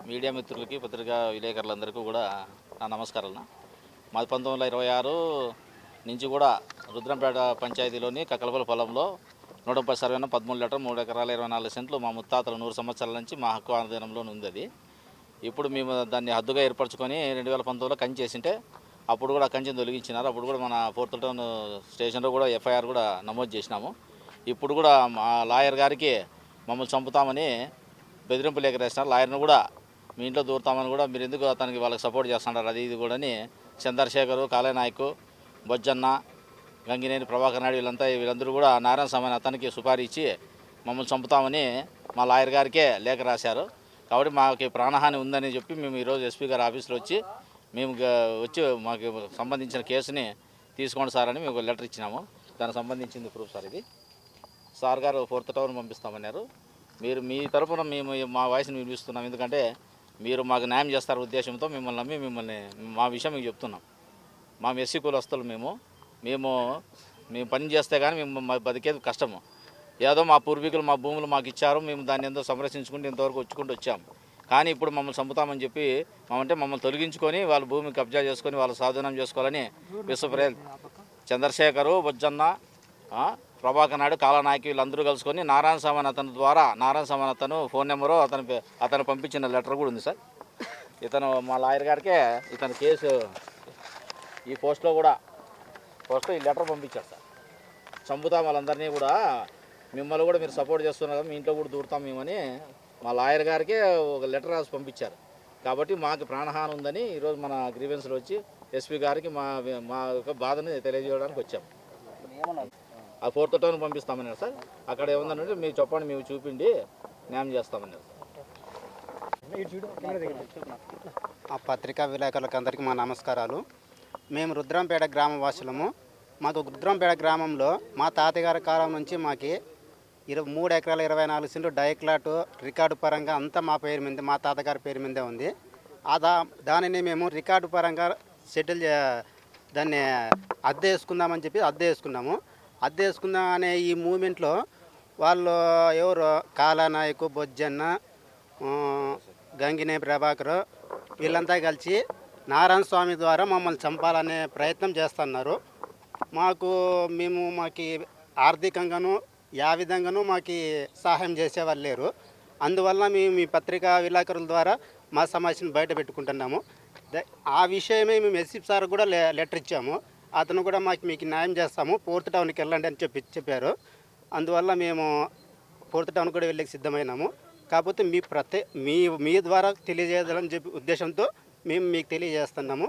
Media మిత్రులకి పత్రికా విలేకరులందరికీ కూడా నా నమస్కారాలు. మాది 1926 నుంచి కూడా రుద్రంపేట పంచాయతీలోని కక్కలపల్లి పొలంలో 130 సర్వేన 13 లీటర్ 3 ఎకరాల 24 సెంట్లు మా ముత్తాతలు 100 సంవత్సరాల నుంచి మా హక్కు ఆధీనంలో ఉంది. అది ఇప్పుడు మేము దాన్ని హద్దుగా ఏర్పరచుకొని 2019లో కంచి చేసింటే అప్పుడు కూడా కంచెని తొలగించినారు. అప్పుడు కూడా మన 4th టౌన్ స్టేషన్లో కూడా ఎఫ్ఐఆర్ కూడా నమోదు చేసినాము. ఇప్పుడు కూడా మా లాయర్ గారికి మమ్మల్ని చంపుతామని బెదిరింపు లేఖ రాసినారు. లాయర్ను కూడా మీ ఇంట్లో దూరుతామని కూడా మీరు ఎందుకు అతనికి వాళ్ళకి సపోర్ట్ చేస్తున్నారు అది ఇది కూడా అని చంద్రశేఖరు, కాళేనాయకు, బొజ్జన్న, గంగినేని ప్రభాకర్ నాయుడు వీళ్ళందరూ కూడా నారాయణ స్వామి అతనికి సుపారీ ఇచ్చి మమ్మల్ని చంపుతామని మా లాయర్ గారికే లేఖ రాశారు. కాబట్టి మాకు ప్రాణహాని ఉందని చెప్పి మేము ఈరోజు ఎస్పీ గారి ఆఫీస్లో వచ్చి మాకు సంబంధించిన కేసుని తీసుకోండి సార్ అని మేము లెటర్ ఇచ్చినాము. దానికి సంబంధించింది ప్రూఫ్ సార్. ఇది సార్ గారు 4th టౌన్ పంపిస్తామన్నారు. మీరు మీ తరఫున మేము మా వాయిస్ని వినిపిస్తున్నాం. ఎందుకంటే మీరు మాకు న్యాయం చేస్తారు ఉద్దేశంతో మిమ్మల్ని నమ్మి మా విషయం మీకు చెప్తున్నాం. మా ఎస్సీ కులస్తులు మేము పని చేస్తే కానీ మేము బతికేది కష్టము. ఏదో మా పూర్వీకులు మా భూములు మాకు ఇచ్చారు, మేము దాన్ని ఎంతో సంరక్షించుకుంటూ ఇంతవరకు వచ్చాము. కానీ ఇప్పుడు మమ్మల్ని చంపుతామని చెప్పి మమ్మల్ని తొలగించుకొని వాళ్ళ భూమి కబ్జా చేసుకొని వాళ్ళు స్వాధీనం చేసుకోవాలని విశ్వప్రయల్ చంద్రశేఖరు, బొజ్జన్న, ప్రభాకర్ నాయుడు, కాళనాయకు వీళ్ళందరూ కలుసుకొని నారాయణ స్వామి అతను ఫోన్ నెంబరు అతను పంపించిన లెటర్ కూడా ఉంది సార్. ఇతను మా లాయర్ గారికే ఇతను కేసు ఈ పోస్ట్లో ఈ లెటర్ పంపించారు సార్. చంపుతాం వాళ్ళందరినీ కూడా, మిమ్మల్ని కూడా మీరు సపోర్ట్ చేస్తున్నారు కదా, మీ ఇంట్లో కూడా దూరుతాం మేమని మా లాయర్ గారికే ఒక లెటర్ రాసి పంపించారు. కాబట్టి మాకు ప్రాణహాని ఉందని ఈరోజు మన గ్రీవెన్స్లో వచ్చి ఎస్పీ గారికి మా యొక్క బాధని తెలియజేయడానికి వచ్చాము. ఆ 4th టౌన్ పంపిస్తామన్నారు సార్. అక్కడ ఏముందంటే మీరు చెప్పండి, మేము చూపిండి న్యాయం చేస్తామన్నారు. ఆ పత్రికా విలేకరులకు అందరికీ మా నమస్కారాలు. మేము రుద్రంపేట గ్రామ వాసులము. మాకు రుద్రంపేట గ్రామంలో మా తాతగారి కాలం నుంచి మాకు 3 ఎకరాల 24 సెంట్లు డైక్లాటు రికార్డు పరంగా అంతా మా పేరు మీద, మా తాతగారి పేరు మీదే ఉంది. దానిని మేము రికార్డు పరంగా దాన్ని అద్దె వేసుకుందామని చెప్పి అద్దె వేసుకుందాం అనే ఈ మూమెంట్లో వాళ్ళు ఎవరు కాళనాయకు, బొజ్జన్న, గంగినే ప్రభాకర్ వీళ్ళంతా కలిసి నారాయణ స్వామి ద్వారా మమ్మల్ని చంపాలనే ప్రయత్నం చేస్తున్నారు. మాకు ఆర్థికంగాను యా విధంగానూ మాకు సహాయం చేసేవాళ్ళు లేరు. అందువల్ల మేము మీ పత్రికా విలేకరుల ద్వారా మా సమస్యను బయట పెట్టుకుంటున్నాము. ఆ విషయమే మేము ఎస్పీ సార్ కూడా లెటర్ ఇచ్చాము. అతను కూడా మీకు న్యాయం చేస్తాము, 4th టౌన్కి వెళ్ళండి అని చెప్పారు. అందువల్ల మేము 4th టౌన్ కూడా వెళ్ళి సిద్ధమైనాము. కాకపోతే మీ ద్వారా తెలియజేయాలని చెప్పి ఉద్దేశంతో మేము మీకు తెలియజేస్తున్నాము.